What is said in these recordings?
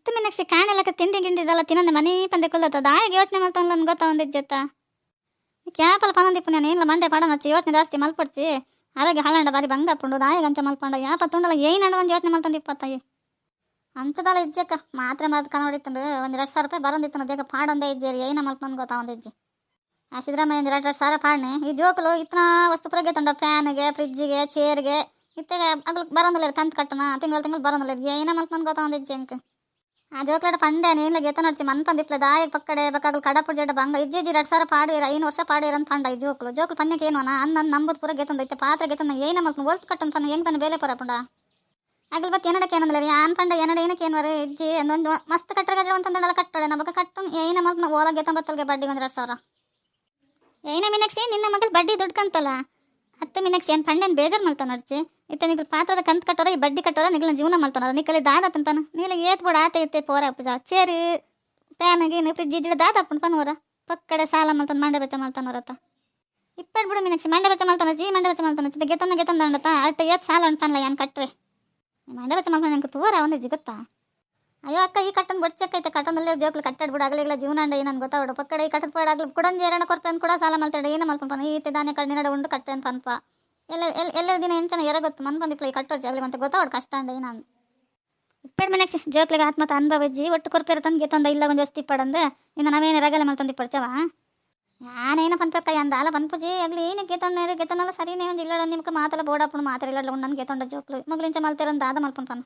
ಅತ್ತ ಮೀನಾಕ್ಷಿ ಕಾಣೆಲ್ಲಕ ತಿಂಡಿ ಗಿಂಡಿದಲ್ಲ ತಿನ್ನೊಂದು ಮನೆ ಪಂದೆ ಕುಲ್ಲತ್ತದ ಆಗ ಯೋಚನೆ ಮಾಡ್ತಾವಲ್ಲ ನನ್ಗೆ ಗೊತ್ತಾ ಒಂದು ಇಜ್ಜತ್ತ ಕ್ಯಾಪಲ್ ಪನೊಂದಿಪ್ಪು ನಾನು ಇಲ್ಲ ಮಂಡೆ ಪಡ ನಚ್ಚಿ ಯೋಚನೆ ಜಾಸ್ತಿ ಮಲ್ಪಡ್ಚಿ ಆರೋಗ್ಯ ಹಾಳಂಡ ಬಾರಿ ಬಂಗ ಪುಂಡು ದಾಯ ಗಂಚ ಮಲ್ಪಂಡ ಯಾಪ ತುಂಡಲ್ಲ ಏನು ಒಂದು ಯೋಚನೆ ಮಾಡ್ತಂದು ಇಪ್ಪತ್ತಾಯಿ ಅಂಚದಲ್ಲ ಇಜ್ಜಕ್ಕ ಮಾತ್ರ ಮಾತು ಕನ್ನಡಿತ್ತಂಡು ಒಂದು 2,000 ರೂಪಾಯಿ ಬರೋಂದಿತ್ತು ದೇಗ ಪಾಡೊಂದೇ ಇಜ್ಜೇರಿ ಏನ ಮಲ್ಪಂದು ಗೊತ್ತಾ ಒಂದು ಇಜ್ಜಿ ಆ ಸಿದ್ದರಾಮಯ್ಯ 2,000 ಪಾಡ್ನೆ ಈ ಜೋಕುಲು ಇತ್ತನ ವಸ್ತು ಪುರಗೆ ತಂಡ ಫ್ಯಾನ್ಗೆ ಫ್ರಿಜ್ಜಿಗೆ ಚೇರ್ಗೆ ಇತ್ತಾಗ ಅಗ್ಲು ಬರೋದಿಲ್ಲ ಕಂತು ಕಟ್ಟನ ತಿಂಗಳು ಬರೋದಿಲ್ಲ ಏನ ಮಲ್ಪಂದು ಗೊತ್ತಾ ಒಂದು ಇಜ್ಜಿ ಅಂಕ ಆ ಜೋಕ್ಲಾಡ ಪಂಡೆ ನೀಲ ಗೆತ ನಡ್ಚಿ ಮನ್ಪಂದಿಪ್ಲ ದಾಯ ಪಕ್ಕಡೆ ಬೇಕಾಗಲು ಕಡಪುರ ಜಡ ಬಂಗ ಇಜ್ಜಿ 2,000 ಪಾಡಿರ 5 ವರ್ಷ ಪಾಡಿರ ಅಂತ ಪಂಡ ಈ ಜೋಕ್ಲು ಪನ್ಯಕ್ಕೆ ಏನು ಅಂದ ನಂಬುದು ಪೂರ ಗೆತಂದೈತೆ ಪಾತ್ರ ಗೆತಂದ ಏನ ಮಲ್ಪನ ಒಲ್ತು ಕಟ್ಟನ್ ಪನ್ನ ಹೆಂಗ್ ತಾನೆ ಬೇಲೆ ಪರ ಪುಂಡ ಆಗಲ್ ಬತ್ ಏನಡಕ್ಕೆ ಏನಂದ್ರೆ ಆನ್ ಪಂಡ ಏನಡ ಏನಕ್ಕೆ ಏನ್ವರೆ ಇಜ್ಜಿ ಒಂದೊಂದು ಮಸ್ತ್ ಕಟ್ಟರಗಜ ಅಂತಂದೆಲ್ಲ ಕಟ್ಟೋಡೆ ನಮಗೆ ಕಟ್ಟು ಏನ ಮಲ್ಪನ ಓಲ ಗೆತಂಬತ್ತಲ್ಗೆ ಬಡ್ಡಿಗೆ 1,000 ಏನ ಮೀನಾಕ್ಷಿ ನಿನ್ನ ಮಗಳು ಬಡ್ಡಿ ದುಡ್ಕಂತಲ್ಲ ಅತ್ತೆ ಮೀನಾಕ್ಷಿ ಏನು ಪಂಡೇನು ಬೇಜಾರು ಮಲ್ತಾವ ನಡ್ಚಿ ಇತ್ತ ನಿಗ್ಲು ಪಾತ್ರದ ಕಂತು ಕಟ್ಟೋರ ಈ ಬಡ್ಡಿ ಕಟ್ಟೋರ ನಿಗ್ಲ ಜೀವನ ಮಲ್ತಾನ ನಿಕ್ಕಲ್ಲಿ ದಾದತ್ತಂತಾನ ನೀಲ ಏತ್ ಬಿಡ ಆತ ಇತ್ತೆ ಪೋರ ಪೂಜಾ ಚೇರು ಪ್ಯಾನಿಗೆ ಫ್ರಿಜ್ ಜಿಡ ದಾದಪ್ಪನ ಪನ್ವರ ಪಕ್ಕಡೆ ಸಾಲ ಮಲ್ತಾನ ಮಂಡೆ ಬೆಚ್ಚ ಮಲ್ತಾನವರತ್ತ ಇಪ್ಪಟ್ಟು ಬಿಡು ಮೀನಾಕ್ಷಿ ಮಂಡೆ ಬೆಚ್ಚ ಮಲ್ತಾನ ಮಂಡೆ ಬೆಚ್ಚ ಮಲ್ತಾನ ಗೆತನ ದಂಡತ ಅಟ್ಟ ಏತ್ ಸಾಲ ಅನ್ಪನ್ಲ ಏನು ಕಟ್ಟವೆ ಮಂಡೆ ಬೆಚ್ಚ ಮಲ್ತಾನ ನಂಗೆ ತೂರ ಒಂದು ಜಿಗುತ್ತಾ ಅಯ್ಯೋ ಅಕ್ಕ ಈ ಕಟ್ಟನ್ ಬಡ್ಚಕ್ಕೈತೆ ಕಟ್ಟನಲ್ಲೇ ಜೋಕ್ಲು ಕಟ್ಟಾಡ್ ಬಿಡು ಆಗಲಿಲ್ಲ ಜೀವನ ಅಂಡ ಏನಂದು ಗೊತ್ತಾವಡು ಪಕ್ಕಡೆ ಈ ಕಟ್ಟದ ಪೋಡಾಗ್ಲಿ ಕುಡಂಜಿ 2 ಕೂಡ ಸಾಲ ಮಲ್ತಾಡೆ ಏನು ಮಲ್ಪನ ಈತೆ ದಾನೆ ಕಡೆ ನಿನ್ನಡೆ ಉಂಡು ಕಟ್ಟೆ ಅಂತ ಪನ್ಪ ಎಲ್ಲ ದಿನ ಎಂಚನ ಎರ ಗೊತ್ತು ಮನ್ ಬಂದಿಪ್ಲ ಈ ಕಟ್ಟೋರ್ ಜಾಗಲಿ ಮತ್ತೆ ಗೊತ್ತಾವಡು ಕಷ್ಟ ಅಂಡ ಏನಂದು ಇಪ್ಪಡು ಮೀನಾಕ್ಷಿ ಜೋಕ್ಲಿಗೆ ಆತ್ಮತ ಅನುಭವಜ್ಜಿ ಒಟ್ಟು ಕೊರ್ಪೇರ ತಂದು ತಂದ ಇಲ್ಲ ಒಂದು ವಸ್ತಿ ಪಡಂದು ಇನ್ನು ನಾವೇನು ರಗಲೆ ಮಲ್ತಂದು ಪಡ್ಚವ ಯಾನೇನ ಪನ್ಪಕ್ಕ ಅಂದ ಅಲ್ಲ ಪನ್ಪುಜಿ ಆಗಲಿ ಏನು ಗೆತನಲ್ಲ ಸರಿನೇ ಒಂದು ಇಲ್ಲ ನಿಮ್ಗೆ ಮಾತಲ್ಲ ಬೋಡಪ್ಪನು ಮಾತ್ರ ಇಲ್ಲ ಉಂಡು ನನಗೆ ಗೆತೊಂಡ ಜೋಕ್ಲು ಮಗ್ಲಿಂಚ ಮಲ್ತಿರಂದು ಆದ ಮಲ್ಪನ್ ಪನ್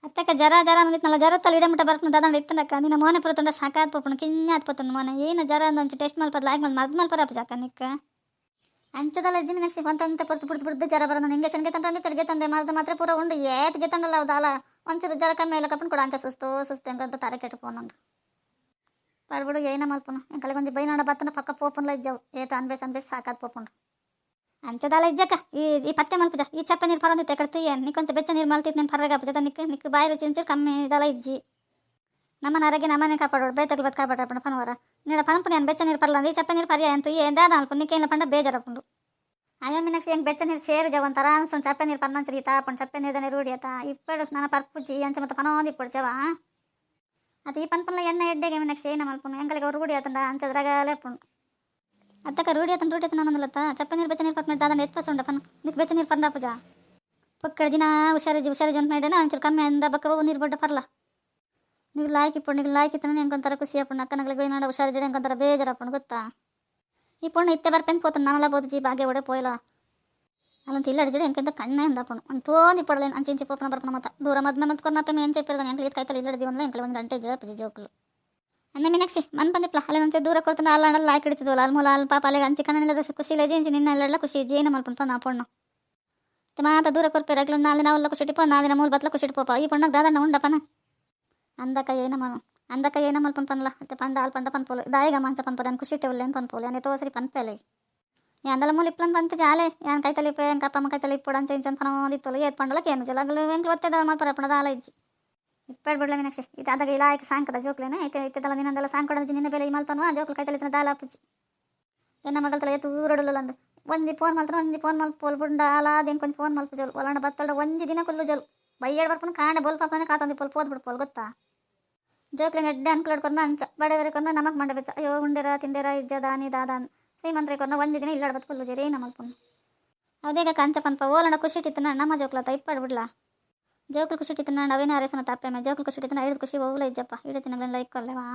ಅತ್ತಕ್ಕ ಜರ ಅಂದಿತ್ನಲ್ಲ ಜರತ್ತಲ್ಲಿ ಇಡಮುಟ ಬರ್ತನ ದಾದಂಡ ಇತ್ತನಕ್ಕ ನಿನ್ನ ಮೋನೆ ಪುರತುಂಡ ಸಾಕಾತ್ ಪೋಪುಣ ಕಿഞ്ഞാತ್ ಪೋತನ ಮೋನೆ ಏನು ಜರ ಅಂದಂಚ ಟೆಸ್ಟ್ ಮಲ್ಪದ ಲಾಗ್ ಮಲ್ಪರ ಜಾಕ ನಿಕ್ಕ ಅಂಚದಲ್ಲ ಅಜ್ಜಿ ಮೀನಾಕ್ಷಿ ಬಂತಂತ ಪುರ್ದು ಜರ ಬರೋದು ಇಂಜೆಕ್ಷನ್ಗೆ ತಂದೆ ತೆರಿಗೆ ತಂದೆ ಮಾತ್ರ ಪೂರ ಉಂಡು ಏತ್ಗೆ ತಂಡಲ್ಲ ಹೌದಲ್ಲ ಒಂಚೂರು ಜರ ಕಮ್ಮಿ ಎಲ್ಲ ಕಪ್ಪನ್ ಕೂಡ ಅಂಚ ಸುಸ್ತು ಹೆಂಗಂತ ತಾರೆ ಕೆಟ್ಟುಕೋನಂಡು ಪಡ್ಬಿಡು ಏನ ಮಲ್ಪನು ಎಂಕಲಿಗೆ ಒಂಜಿ ಬೈನಾಡ ಬತ್ತನ ಪಕ್ಕ ಪೋಪುನ್ಲ ಇಜ್ಜವು ಏತ ಅನ್ಬೇಸ್ ಸಾಕಾತ್ ಪೋಪುಂಡು ಅಂಚದಲ್ಲ ಇಜ್ಜಕ್ಕ ಈ ಪತ್ತೆ ಮಲ್ಪುಜ ಈ ಚಪ್ಪೆ ನೀರು ಪರಂದಿತ್ತೆ ಕಡ್ತಿ ನಿಕ್ಕೊಂತ ಬೆಚ್ಚ ನೀರು ಮಲ್ತಿತ್ತು ನೀನು ಪರ್ರಗ ಪುಜ ನಿಕ್ಕು ಬಾಯಿ ರುಚಿ ಇಂಚೂರು ಕಮ್ಮಿ ಇದಲ್ಲ ಇಜ್ಜಿ ನಮ್ಮನ ಆರೋಗ್ಯ ನಮ್ಮನೆ ಕಾಪಾಡೋಡು ಬೇತಲ್ಲಿ ಬತ್ ಕಾಪಾಡ್ರಪ್ಪಣ ಪನವರ ನೀಡ ಪನಪುನಿ ಏನು ಬೆಚ್ಚ ನೀರು ಪರ್ಲ ಈ ಚಪ್ಪೆ ನೀರು ಪರಿಯ ಅಂತೂ ಎಂದಾದ ಅಲ್ಪ ನಿಕ್ಕೇನ ಪಂಡ ಬೇಜಾರಪ್ಪುಂಡು ಅಯ್ಯೋ ಮೀನಾಕ್ಷಿ ಹೆಂಗೆ ಬೆಚ್ಚ ನೀರು ಸೇರಿ ಜವಂತರ ಅನ್ಸೊಂಡು ಚಪ್ಪೆ ನೀರು ಪರ್ನಂಚರಿ ತಾಪುಂಡು ಚಪ್ಪೆ ನೀರು ರೂಢಿಯತ ಇಪ್ಪಡು ನನ್ನ ಪರ್ಪುಜಿ ಅಂಚ ಮತ್ತೆ ಪನೋಂದು ಇಪ್ಪಡ್ಚವ ಅದು ಈ ಪನ್ಪನ್ಲ ಎಣ್ಣೆ ಎಡ್ಡೆಗೆ ಮೀನಾಕ್ಷಿ ಏನ ಮಲ್ಪುನು ಎಂಕಲಿಗೆ ಅವ್ರು ರೂಢಿ ಆತಂಡ ಅಂಚದ್ರಾಗಲೇ ಪುಂಡು ಅತ್ತಕ್ಕ ರೂಢಿ ಆತನ ಅನ್ನೋದಲ್ಲತ್ತ ಚಪ್ಪ ನೀರು ಬೆಚ್ಚ ನೀರು ಪರ್ನ ದಾದಂಡ ಎತ್ಪಸುಂಡ ಪನ್ ನಿಕ್ ಬೆಚ್ಚ ನೀರು ಪರ್ನ ಪೂಜಾ ಪಕ್ಕಡ ದಿನ ಹುಷಾರಿಜಿ ಅಂತ ಮೇಡನ ಒಂಚೂರು ಕಮ್ಮಿ ಅಂದ ಬಕ್ಕವು ನೀರು ಬಡ್ಡ ಪರ್ಲ ನೀವು ಲಾಯ್ಕಿತ್ತು ಹೆಂಗೊಂಥರ ಖುಷಿ ಅಪ್ಪಣ್ಣ ಅಕ್ಕನಗಳಿಗೆ ನಾಡ ಹುಷಾರು ಜಡೆ ಹೆಂಗೊಂಥರ ಬೇಜಾರಪ್ಪಣ್ಣ ಗೊತ್ತಾ ಈ ಪುಣ್ಣ ಇತ್ತೆ ಬರ್ಪೆನ್ ಪೋತನ ನಾನೆಲ್ಲ ಬೋದಿ ಭಾಗ್ಯ ಒಡೆ ಪೋಯ್ಲ ಅಲ್ಲಂತ ಇಲ್ಲ ಅಡಿಜಡೆ ಹೆಂಗೆ ಕಣ್ಣೆ ಅಂದಪ್ಪಣ್ಣ ಒಂದು ತೋಂದು ಇಪ್ಪಡಲೇನು ಅಂಚೆ ಪೋಪನ ಬರ್ಪಣ ಮತ್ತ ದೂರ ಮದ್ದು ಕೊರ್ನಪ್ಪ ಏನು ಚೆಪ್ಪಿರ್ದಾನೆ ಎಂಕ್ಲಿ ಕಾಯ್ತಲ್ಲ ಇಲ್ಲ ಒಂದು ಎಂಕ್ಲಿ 1 ಗಂಟೆ ಜಡ ಪಜಿ ಜೋಕ್ಲು ಅಂದೆ ಮೀನಾಕ್ಷಿ ಮನ್ ಬಂದಿಪ್ಲ ಅಲ್ಲಿ ನಂಚೆ ದೂರ ಕೊಡ್ತಾನೆ ಅಲ್ಲ ಲಾಯ್ಕ್ ಹಿಡಿತಿದ್ವಲ್ಲ ಅಲ್ಲಿ ಮೂಲ ಅಲ್ಲಿ ಪಾಪ ಅಲ್ಲಿಗೆ ಅಂಚೆ ಕಣ್ಣಿಲ್ಲದ ಖುಷಿ ಇಲ್ಲ ಜೇಂಚಿ ನಿನ್ನ ಎಲ್ಲ ಖುಷಿ ಜೇನು ಮಲ್ಪಣ್ಣ ನಾ ಪೊಣ್ಣು ಮಾತ ದೂರ ಕೊರ್ಪೇರಾಗ್ಲಿ 4 ದಿನ ಅವಲ್ಲ ಖುಷಿ ಇಟ್ಟಿಪೋ 4 ದಿನ ಮೂಲ ಬತ್ಲ ಖುಷಿ ಇಟ್ಪೋಪ ಈ ಪಣ್ಣಗೆ ದಾದಣ್ಣ ಉಂಡಪ್ಪನ ಅಂದಕ್ಕ ಏನ ಮಲ್ಪನ್ ಪನ್ಲ ಮತ್ತೆ ಪಂಡ ಆಲ್ ಪಂಡ ಪನ್ಪೋಲು ದಾಯಿಗ ಮಂಚ ಪನ್ಪೋಲೆ ಖುಷಿ ಇಟ್ಟೇವಲ್ಲ ಏನು ಪನ್ಪೋಲೆ ಅನೇ ತೋಸರಿ ಪನ್ಪೇಲೆ ಎಂದಲ್ಲ ಮೂಲ ಇಪ್ಲನ್ ಬಂತು ಜಾಲೆ ಏನು ಕೈತಲಿ ಪೇ ಹೆಂಗೆ ಅಪ್ಪಮ್ಮ ಕೈತಲಿ ಇಪ್ಪಡು ಅಂಚೆ ಇಂಚನ್ ಪನೋದಿತ್ತಲ್ಲ ಏತ್ ಪಂಡಲಕ್ಕೆ ಏನು ಜಲಾಗಲು ಹೆಂಗೆ ಒತ್ತದ ಮಲ್ಪರ ಪಣದ ಆಲ ಇಜ್ಜಿ ಇಪ್ಪಡು ಬಿಡ್ಲ ಮೀನಾಕ್ಷಿ ಇದಾದಾಗ ಇಲಾಯಕ ಸಾಂಕದ ಜೋಕ್ಲೇನೆ ಐತೆದಲ್ಲ ನಿನ್ನಂದೆಲ್ಲ ಸಾಂಕೊಡದ ನಿನ್ನ ಬೆಲೆ ಮಲ್ತನ್ವಾ ಜೋಕ್ಲು ಕೈತಲಿ ದಾಲ ಪುಜ್ಜಿ ಎನ್ನ ಮಗಲ್ ತಲೆ ಎತ್ತು ಊರಡಲ್ಲ ಅಂದು ಒಂಜಿ ಫೋನ್ ಮಲ್ತಾರ ಒಂಜಿ ಫೋನ್ ಮಲ್ಪೋಲ್ ಬುಂಡ ಆಲಾದ ಹೆಂಗೆ ಫೋನ್ ಮಲ್ಪ ಜೋಲು ಒಲಂಡ ಬತ್ತಡ ಒಂಜಿ ದಿನ ಕೊಲ್ಲು ಜೋಲು ಬೈಯಡ್ ಬರ್ಪನ ಕಾಣೆ ಬೋಲ್ ಪಾಪನೆ ಕಾತಂದಿ ಪೋಲ್ ಪೋದ್ ಬಿಡ್ಪೋಲ್ ಗೊತ್ತಾ ಜೋಕ್ಲಿಂಗ್ ಎಡ್ಡೆ ಅನ್ಕೊಳ್ಕೊಂಡು ಅಂಚ ಬಡವರಿ ಕೊನ್ನ ನಮಕ್ ಮಂಡ ಬೆಚ್ಚ ಅಯ್ಯೋ ಉಂಡೆರ ತಿಂದೇರ ಇಜ್ಜ ದಾನಿ ದಾದಾನ್ ಶ್ರೀಮಂತ್ರಿ ಕೊನ್ನ ಒಂಜಿ ದಿನ ಇಲ್ಲಾಡ ಬತ್ಕೊಲ್ಲು ಜರಿ ಏನ ಮಲ್ಪನು ಅದೇಗ ಕಂಚ ಪನ್ಪ ಓಲಂಡ ಖುಷಿ ಇಟ್ಟಿತ್ತು ನಮ್ಮ ಜೋಕ್ಲತ್ತ ಇಪ್ಪಡು ಬಿಡ್ಲಾ ಜೋಕ್ಲು ಖುಷಿ ಇಟ್ಟಿತ್ತು ಅವೇನೇ ಅರೇಸನ ತಪ್ಪೆ ಜೋಕ್ಲು ಖುಷಿ ಇಟ್ಟಿತ್ತು 5 ಖುಷಿ ಹೋಗ್ಲ ಇಜ್ಜಪ್ಪ ಇಡತಿನಲ್ಲ ಇಕ್ಕೊಲ್ಲೆವಾ